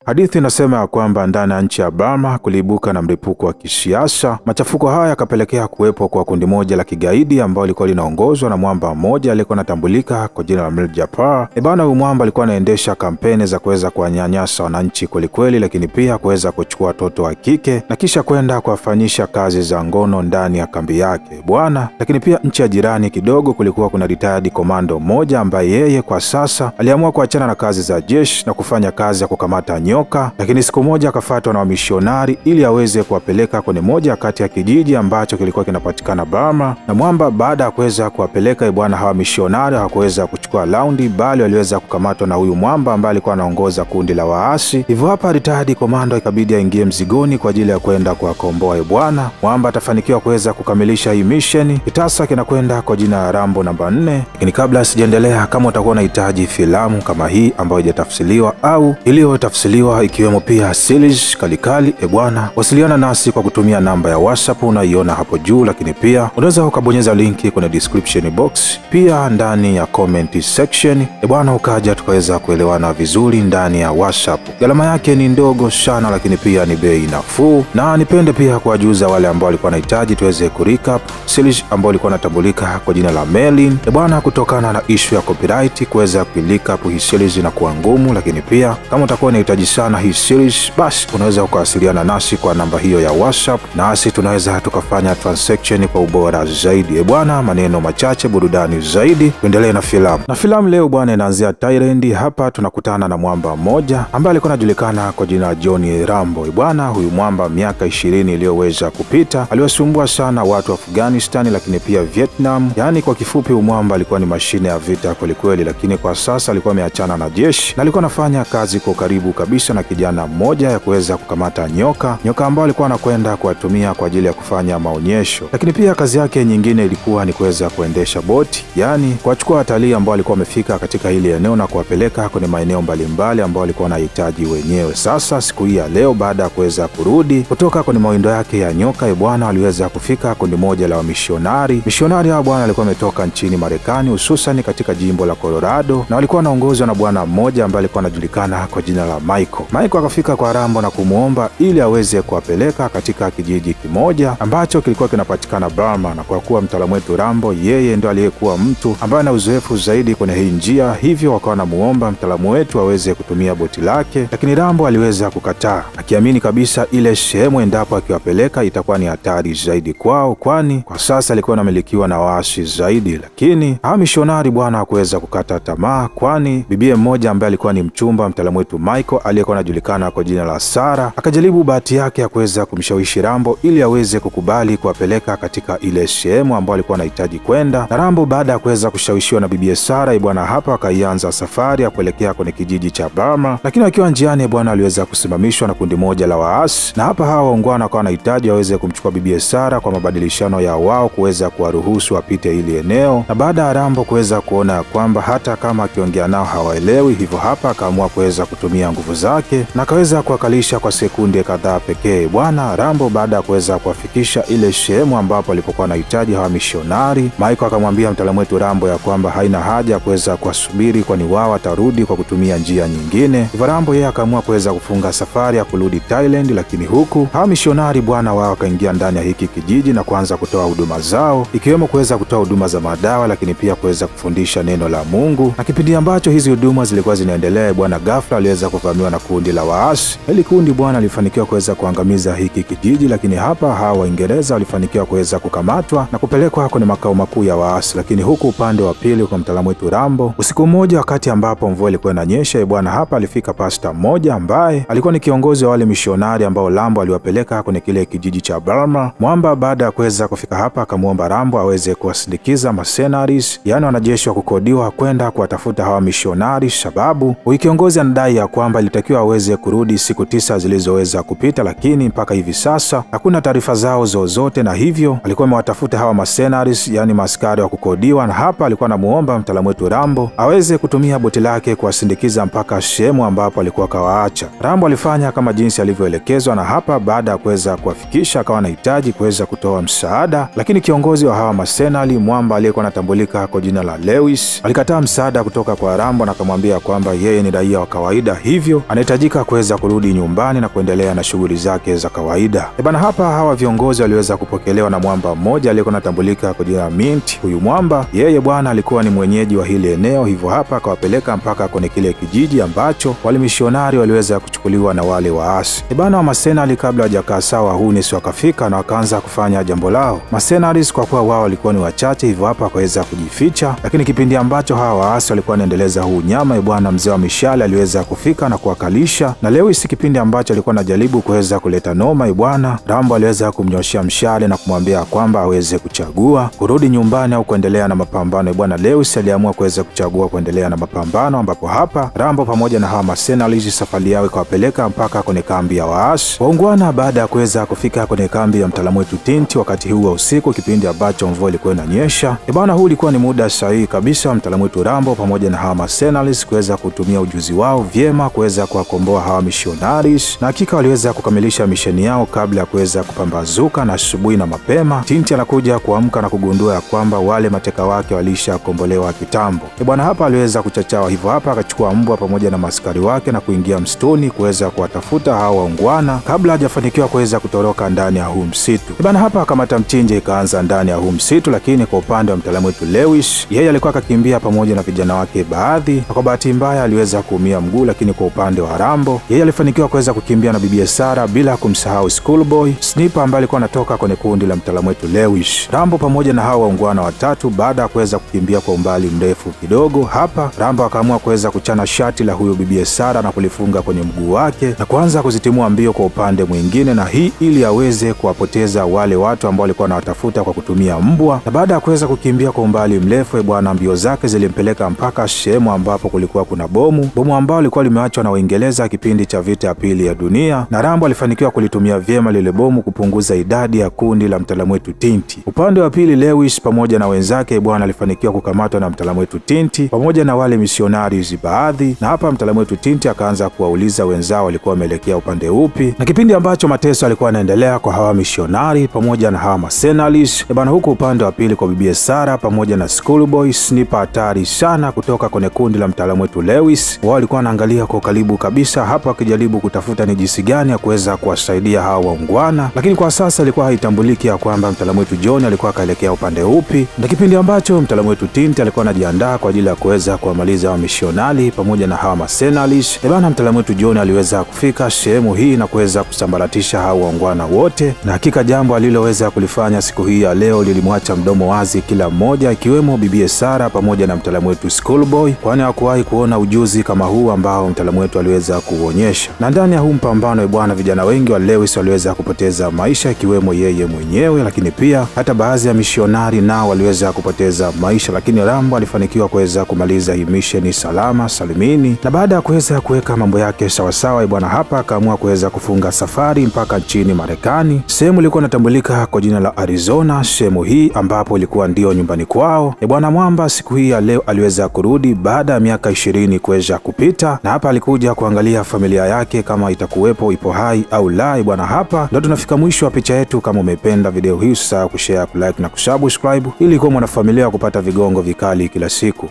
Hadithi inasema ya kwamba ndani ya nchi ya Burma kuliibuka na mlipuko wa kisiasa. Machafuko haya yakapelekea kuwepo kwa kundi moja la kigaidi ambao lilikuwa linaongozwa na mwamba mmoja aliyekuwa anatambulika kwa jina la Mirzapur. Huyu mwamba alikuwa anaendesha kampeni za kuweza kuwanyanyasa wananchi kwelikweli, lakini pia kuweza kuchukua watoto wa kike na kisha kwenda kuwafanyisha kazi za ngono ndani ya kambi yake bwana. Lakini pia nchi ya jirani kidogo kulikuwa kuna retired komando mmoja ambaye yeye kwa sasa aliamua kuachana na kazi za jeshi na kufanya kazi ya kukamata nyoka, lakini siku moja akafuatwa na wamishionari ili aweze kuwapeleka kwenye moja kati ya kijiji ambacho kilikuwa kinapatikana Burma. Na mwamba baada ya kuweza kuwapeleka bwana hawa mishionari hawakuweza kuchukua laundi, bali waliweza kukamatwa na huyu mwamba ambaye alikuwa anaongoza kundi la waasi. Hivyo hapa retired komando ikabidi aingie mzigoni kwa ajili ya kwenda kuwakomboa bwana. Mwamba atafanikiwa kuweza kukamilisha hii mission. Kitasa kinakwenda kwa jina la Rambo namba 4. Lakini kabla sijaendelea, kama utakuwa unahitaji filamu kama hii ambayo haijatafsiriwa au iliyotafsiriwa ikiwemo pia series kalikali bwana, wasiliana nasi kwa kutumia namba ya WhatsApp unaiona hapo juu, lakini pia unaweza ukabonyeza linki kwenye description box, pia ndani ya comment section bwana, ukaja tukaweza kuelewana vizuri ndani ya WhatsApp. Gharama yake ni ndogo sana, lakini pia ni bei nafuu. Na nipende pia kuwajuza wale ambao walikuwa wanahitaji tuweze kurecap series ambayo ilikuwa inatambulika kwa jina la Merlin bwana, kutokana na issue ya copyright kuweza kurecap hii series na kuwa ngumu. Lakini pia kama utakuwa unahitaji sana hii series, basi unaweza ukawasiliana nasi kwa namba hiyo ya WhatsApp, nasi tunaweza tukafanya transaction kwa ubora zaidi bwana. Maneno machache, burudani zaidi, tuendelee na filamu. Na filamu leo bwana inaanzia Thailand. Hapa tunakutana na mwamba mmoja ambaye alikuwa anajulikana kwa jina John Rambo bwana. Huyu mwamba miaka 20 iliyoweza kupita aliwasumbua sana watu wa Afghanistan, lakini pia Vietnam. Yaani kwa kifupi mwamba alikuwa ni mashine ya vita kwelikweli, lakini kwa sasa alikuwa ameachana na jeshi na alikuwa anafanya kazi kwa karibu kabisa na kijana mmoja ya kuweza kukamata nyoka ambao alikuwa anakwenda kuwatumia kwa ajili ya kufanya maonyesho. Lakini pia kazi yake nyingine ilikuwa ni kuweza kuendesha boti, yani kuwachukua watalii ambao walikuwa wamefika katika hili eneo na kuwapeleka kwenye maeneo mbalimbali ambao walikuwa wanahitaji wenyewe. Sasa siku hii ya leo, baada ya kuweza kurudi kutoka kwenye mawindo yake ya nyoka bwana, aliweza kufika kundi moja la wamishionari. Mishionari hao bwana walikuwa wametoka nchini Marekani, hususan katika jimbo la Colorado, na walikuwa wanaongozwa na bwana mmoja ambaye alikuwa anajulikana kwa jina la Michael akafika kwa Rambo na kumuomba ili aweze kuwapeleka katika kijiji kimoja ambacho kilikuwa kinapatikana Burma. Na kwa kuwa mtaalamu wetu Rambo yeye ndo aliyekuwa mtu ambaye ana uzoefu zaidi kwenye hii njia, hivyo wakawa wanamuomba mtaalamu wetu aweze kutumia boti lake, lakini Rambo aliweza kukataa, akiamini kabisa ile sehemu endapo akiwapeleka itakuwa ni hatari zaidi kwao, kwani kwa sasa alikuwa anamilikiwa na waasi zaidi. Lakini hawa mishonari bwana hakuweza kukata tamaa, kwani bibie mmoja ambaye alikuwa ni mchumba mtaalamu wetu Michael aliyekuwa anajulikana kwa jina la Sara akajaribu bahati yake ya kuweza kumshawishi Rambo ili aweze kukubali kuwapeleka katika ile sehemu ambayo alikuwa anahitaji kwenda. Na Rambo baada ya kuweza kushawishiwa na bibie Sara bwana, hapa akaianza safari ya kuelekea kwenye kijiji cha Burma. Lakini akiwa njiani bwana aliweza kusimamishwa na kundi moja la waasi, na hapa hawa waungwana wakawa wanahitaji waweze kumchukua bibie Sara kwa mabadilishano ya wao kuweza kuwaruhusu wapite hili eneo. Na baada ya Rambo kuweza kuona kwamba hata kama akiongea nao hawaelewi, hivyo hapa akaamua kuweza kutumia nguvu zake na akaweza kuwakalisha kwa sekunde kadhaa pekee bwana. Rambo baada ya kuweza kuwafikisha ile sehemu ambapo alipokuwa anahitaji hawa mishonari, Michael akamwambia mtaalamu wetu Rambo ya kwamba haina haja kuweza kuwasubiri, kwani wao watarudi kwa kutumia njia nyingine. Hivyo Rambo yeye akaamua kuweza kufunga safari ya kurudi Thailand. Lakini huku hawa mishonari bwana wao wakaingia ndani ya hiki kijiji na kuanza kutoa huduma zao, ikiwemo kuweza kutoa huduma za madawa, lakini pia kuweza kufundisha neno la Mungu. Na kipindi ambacho hizi huduma zilikuwa zinaendelea bwana, ghafla aliweza kuvamiwa na kundi la waasi. Hili kundi bwana alifanikiwa kuweza kuangamiza hiki kijiji, lakini hapa hawa Waingereza walifanikiwa kuweza kukamatwa na kupelekwa kwenye makao makuu ya waasi. Lakini huku upande wa pili kwa mtaalamu wetu Rambo, usiku mmoja wakati ambapo mvua ilikuwa inanyesha bwana, hapa alifika pasta mmoja ambaye alikuwa ni kiongozi wa wale mishonari ambao Rambo aliwapeleka kwenye kile kijiji cha Burma. Mwamba baada ya kuweza kufika hapa akamuomba Rambo aweze kuwasindikiza mercenaries, yani wanajeshi wa kukodiwa kwenda kuwatafuta hawa mishonari, sababu huyu kiongozi anadai ya kwamba ilitakiwa aweze kurudi siku 9 zilizoweza kupita, lakini mpaka hivi sasa hakuna taarifa zao zozote, na hivyo alikuwa amewatafuta hawa mercenaries, yani maskari wa kukodiwa. Na hapa alikuwa anamuomba mtaalamu wetu Rambo aweze kutumia boti lake kuwasindikiza mpaka sehemu ambapo alikuwa kawaacha. Rambo alifanya kama jinsi alivyoelekezwa, na hapa baada ya kuweza kuwafikisha akawa anahitaji kuweza kutoa msaada, lakini kiongozi wa hawa mercenary mwamba aliyekuwa anatambulika kwa jina la Lewis alikataa msaada kutoka kwa Rambo na akamwambia kwamba yeye ni raia wa kawaida, hivyo anahitajika kuweza kurudi nyumbani na kuendelea na shughuli zake za kawaida. Bwana, hapa hawa viongozi waliweza kupokelewa na mwamba mmoja aliyekuwa anatambulika kwa jina la Mint. Huyu mwamba yeye bwana alikuwa ni mwenyeji wa hili eneo, hivyo hapa akawapeleka mpaka kwenye kile kijiji ambacho wale misionari waliweza kuchukuliwa na wale waasi. Bwana, wa masenari kabla hawajakaa sawa Hunis wakafika na wakaanza kufanya jambo lao. Masenaris kwa kuwa wao walikuwa ni wachache, hivyo hapa wakaweza kujificha, lakini kipindi ambacho hawa waasi walikuwa wanaendeleza huu nyama, bwana mzee wa mishale aliweza kufika na kuwakalisha. Na Lewis kipindi ambacho alikuwa anajaribu kuweza kuleta noma, bwana Rambo aliweza kumnyoshia mshale na kumwambia kwamba aweze kuchagua kurudi nyumbani au kuendelea na mapambano. Bwana Lewis aliamua kuweza kuchagua kuendelea na mapambano, ambapo hapa Rambo pamoja na hawa masenaris safari yao ikawapeleka mpaka kwenye kambi ya waasi. Waungwana baada ya kuweza kufika kwenye kambi ya mtaalamu wetu Tinti wakati huu wa usiku, kipindi ambacho mvua ilikuwa inanyesha, bwana huu ulikuwa ni muda sahihi kabisa mtaalamu wetu Rambo pamoja na hawa masenaris kuweza kutumia ujuzi wao vyema kuweza kuwakomboa hawa missionaries, na hakika waliweza kukamilisha misheni yao kabla ya kuweza kupambazuka. Na asubuhi na mapema Tinti anakuja kuamka na kugundua ya kwamba wale mateka wake walishakombolewa kitambo. Bwana hapa aliweza kuchachawa, hivyo hapa akachukua mbwa pamoja na maskari wake na kuingia msituni kuweza kuwatafuta hawa waungwana kabla hajafanikiwa kuweza kutoroka ndani ya huu msitu. Bwana hapa akamata mchinje ikaanza ndani ya huu msitu, lakini kwa upande wa mtaalamu wetu Lewis yeye alikuwa akakimbia pamoja na vijana wake baadhi, na kwa bahati mbaya aliweza kuumia mguu. Lakini kwa upande wa Rambo yeye alifanikiwa kuweza kukimbia na bibi Sara, bila kumsahau Schoolboy Sniper ambaye alikuwa anatoka kwenye kundi la mtaalamu wetu Lewis. Rambo pamoja na hawa waungwana watatu baada ya kuweza kukimbia kwa umbali mrefu kidogo, hapa Rambo akaamua kuweza kuchana shati la huyo bibi Sara na kulifunga kwenye mguu wake na kuanza kuzitimua mbio kwa upande mwingine, na hii ili aweze kuwapoteza wale watu ambao walikuwa wanawatafuta kwa kutumia mbwa. Na baada ya kuweza kukimbia kwa umbali mrefu, bwana mbio zake zilimpeleka mpaka sehemu ambapo kulikuwa kuna bomu ambao lilikuwa limeachwa na Waingereza kipindi cha vita ya pili ya dunia, na Rambo alifanikiwa kulitumia vyema lile bomu kupunguza idadi ya kundi la mtaalamu wetu Tinti. Upande wa pili Lewis pamoja na wenzake bwana alifanikiwa kukamatwa na mtaalamu wetu Tinti pamoja na wale missionaries baadhi, na hapa mtaalamu wetu Tinti akaanza kuwauliza wenzao walikuwa wameelekea upande upi. Na kipindi ambacho mateso alikuwa yanaendelea kwa hawa missionari pamoja na hawa masenaris bwana, huko upande wa pili kwa bibi Sara pamoja na Schoolboy Sniper hatari sana kutoka kwenye kundi la mtaalamu wetu Lewis, wao walikuwa wanaangalia kwa karibu kabisa hapa wakijaribu kutafuta ni jinsi gani ya kuweza kuwasaidia hawa waungwana, lakini kwa sasa ilikuwa haitambuliki ya kwamba mtaalamu wetu John alikuwa akaelekea upande upi. Na kipindi ambacho mtaalamu wetu Tinti alikuwa anajiandaa kwa ajili ya kuweza kuwamaliza hawa missionari pamoja na hawa masenaris, bwana mtaalamu wetu John aliweza kufika sehemu hii na kuweza kusambaratisha hawa waungwana wote, na hakika jambo aliloweza kulifanya siku hii ya leo lilimwacha mdomo wazi kila mmoja, ikiwemo bibi Sara pamoja na mtaalamu wetu Schoolboy, kwani hakuwahi kuona ujuzi kama huu ambao mtaalamu wetu aliweza kuonyesha. Na ndani ya huu mpambano bwana, vijana wengi wa Lewis waliweza kupoteza maisha, ikiwemo yeye mwenyewe, lakini pia hata baadhi ya missionari nao waliweza kupoteza maisha, lakini Rambo alifanikiwa kuweza kumaliza hii mission salama salimini. Na baada ya kuweza kuweka mambo yake sawasawa bwana, hapa akaamua kuweza kufunga safari mpaka nchini Marekani, sehemu ilikuwa inatambulika kwa jina la Arizona, sehemu hii ambapo ilikuwa ndio nyumbani kwao. Bwana mwamba siku hii ya leo aliweza kurudi baada ya miaka 20 kuweza kupita, na hapa alikuja kuangalia familia yake kama itakuwepo, ipo hai au la. Bwana hapa ndio tunafika mwisho wa picha yetu. Kama umependa video hii usisahau kushare, kulike na kusubscribe ili kuwa mwanafamilia kupata vigongo vikali kila siku.